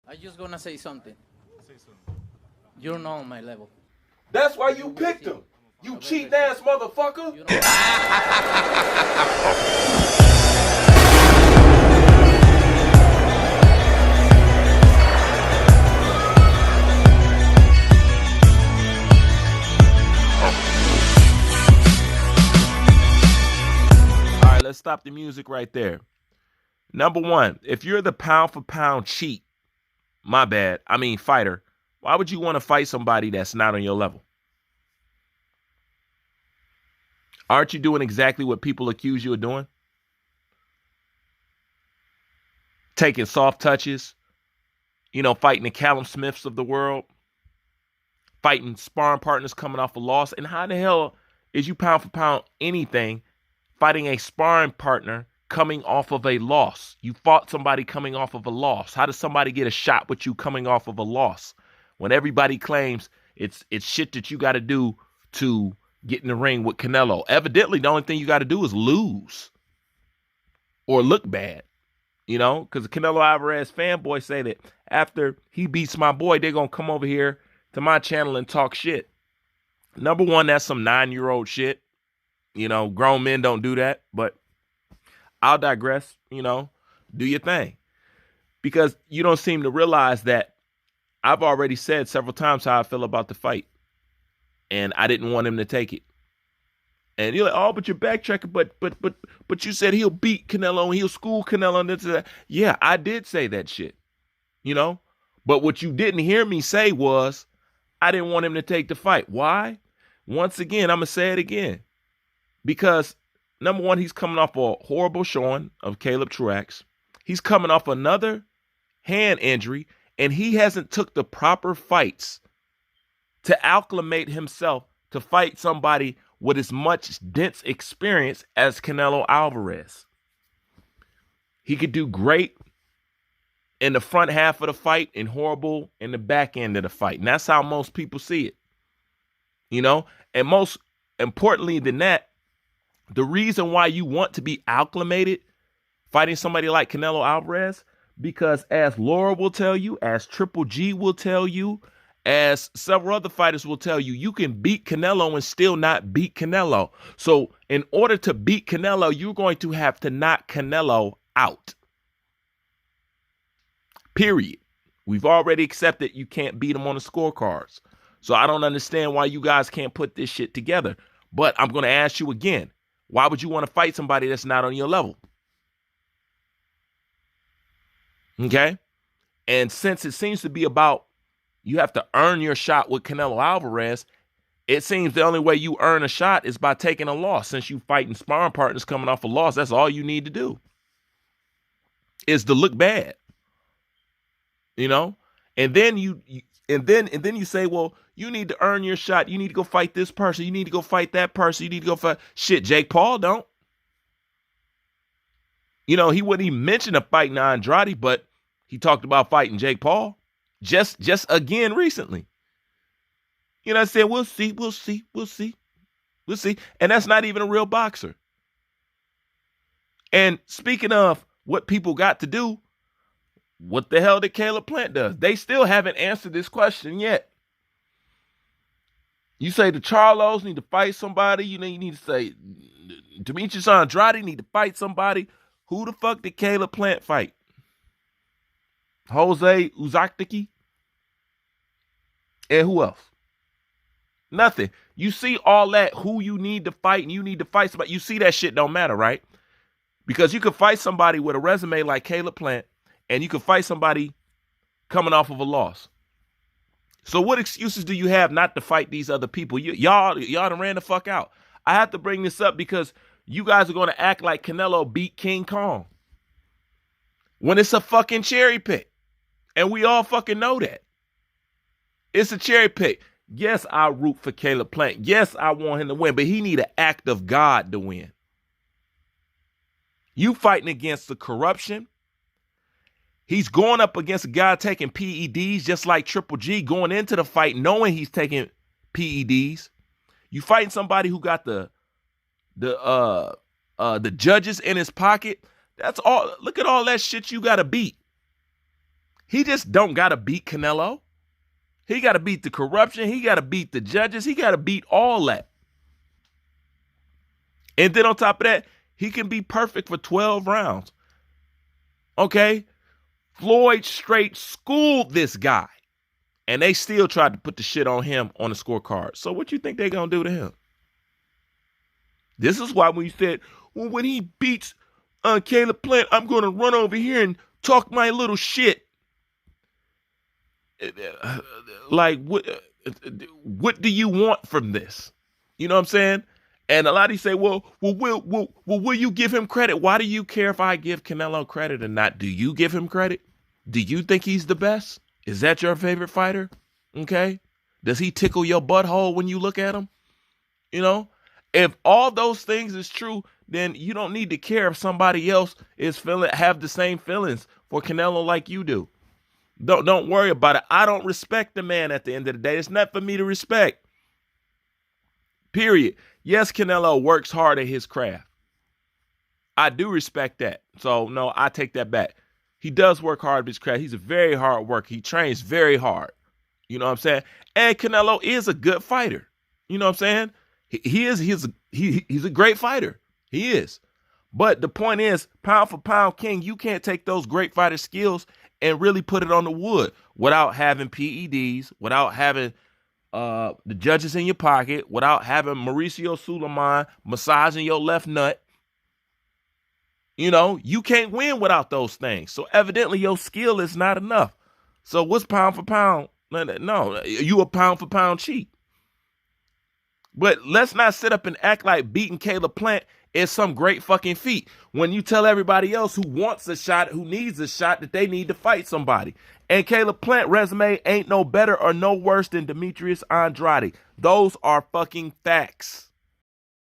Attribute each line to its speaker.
Speaker 1: I just gonna say something. You're not on my level.
Speaker 2: That's why you picked him. You cheat ass motherfucker.
Speaker 1: You know,
Speaker 2: All right, let's stop the music right there. Number one, if you're the pound for pound cheat, my bad, I mean fighter, why would you want to fight somebody that's not on your level? Aren't you doing exactly what people accuse you of doing? Taking soft touches, fighting the Callum Smiths of the world, fighting sparring partners coming off a loss. And how the hell is you pound for pound anything fighting a sparring partner coming off of a loss? You fought somebody coming off of a loss. How does somebody get a shot with you coming off of a loss when everybody claims it's shit that you got to do to get in the ring with Canelo? Evidently, the only thing you got to do is lose or look bad, because the Canelo Alvarez fanboys say that after he beats my boy, they're going to come over here to my channel and talk shit. Number one, that's some 9-year-old shit. Grown men don't do that, but I'll digress. Do your thing, because you don't seem to realize that I've already said several times how I feel about the fight, and I didn't want him to take it. And you're like, oh, but you're backtracking, but you said he'll beat Canelo and he'll school Canelo and this and that. Yeah, I did say that shit, but what you didn't hear me say was I didn't want him to take the fight. Why? Once again, I'm going to say it again, because number one, he's coming off a horrible showing of Caleb Truax. He's coming off another hand injury, and he hasn't took the proper fights to acclimate himself to fight somebody with as much dense experience as Canelo Alvarez. He could do great in the front half of the fight and horrible in the back end of the fight. And that's how most people see it. And most importantly than that, the reason why you want to be acclimated fighting somebody like Canelo Alvarez, because as Laura will tell you, as Triple G will tell you, as several other fighters will tell you, you can beat Canelo and still not beat Canelo. So in order to beat Canelo, you're going to have to knock Canelo out. Period. We've already accepted you can't beat him on the scorecards. So I don't understand why you guys can't put this shit together. But I'm going to ask you again, why would you want to fight somebody that's not on your level? Okay? And since it seems to be about you have to earn your shot with Canelo Alvarez, it seems the only way you earn a shot is by taking a loss. Since you fighting sparring partners coming off a loss, that's all you need to do is to look bad. And then you say, well, you need to earn your shot. You need to go fight this person. You need to go fight that person. You need to go fight shit. Jake Paul don't. He wouldn't even mention a fight in Andrade, but he talked about fighting Jake Paul just again recently. I said, we'll see. And that's not even a real boxer. And speaking of what people got to do, what the hell did Caleb Plant do? They still haven't answered this question yet. You say the Charlos need to fight somebody. You need to say Demetrius Andrade need to fight somebody. Who the fuck did Caleb Plant fight? Jose Uzakdiki? And who else? Nothing. You see all that, who you need to fight, and you need to fight somebody. You see that shit don't matter, right? Because you could fight somebody with a resume like Caleb Plant, and you could fight somebody coming off of a loss. So what excuses do you have not to fight these other people? Y'all done ran the fuck out. I have to bring this up because you guys are going to act like Canelo beat King Kong when it's a fucking cherry pick. And we all fucking know that. It's a cherry pick. Yes, I root for Caleb Plant. Yes, I want him to win, but he need an act of God to win. You fighting against the corruption. He's going up against a guy taking PEDs, just like Triple G going into the fight knowing he's taking PEDs. You fighting somebody who got the judges in his pocket. That's all. Look at all that shit you got to beat. He just don't got to beat Canelo. He got to beat the corruption. He got to beat the judges. He got to beat all that. And then on top of that, he can be perfect for 12 rounds. Okay? Floyd straight schooled this guy. And they still tried to put the shit on him on the scorecard. So what you think they going to do to him? This is why when you said, well, when he beats Caleb Plant, I'm going to run over here and talk my little shit. Like, what do you want from this? You know what I'm saying? And a lot of you say, well, will you give him credit? Why do you care if I give Canelo credit or not? Do you give him credit? Do you think he's the best? Is that your favorite fighter? Okay. Does he tickle your butthole when you look at him? You know, if all those things is true, then you don't need to care if somebody else have the same feelings for Canelo like you do. Don't worry about it. I don't respect the man at the end of the day. It's not for me to respect. Period. Yes, Canelo works hard at his craft. I do respect that. So, no, I take that back. He does work hard at his craft. He's a very hard worker. He trains very hard. You know what I'm saying? And Canelo is a good fighter. You know what I'm saying? He's a great fighter. He is. But the point is, pound for pound king, you can't take those great fighter skills and really put it on the wood without having PEDs, without having the judges in your pocket, without having Mauricio Suleiman massaging your left nut. You know, you can't win without those things. So evidently your skill is not enough. So what's pound for pound? No, you a pound for pound cheat. But let's not sit up and act like beating Caleb Plant is some great fucking feat when you tell everybody else who wants a shot, who needs a shot, that they need to fight somebody. And Caleb Plant resume ain't no better or no worse than Demetrius Andrade. Those are fucking facts.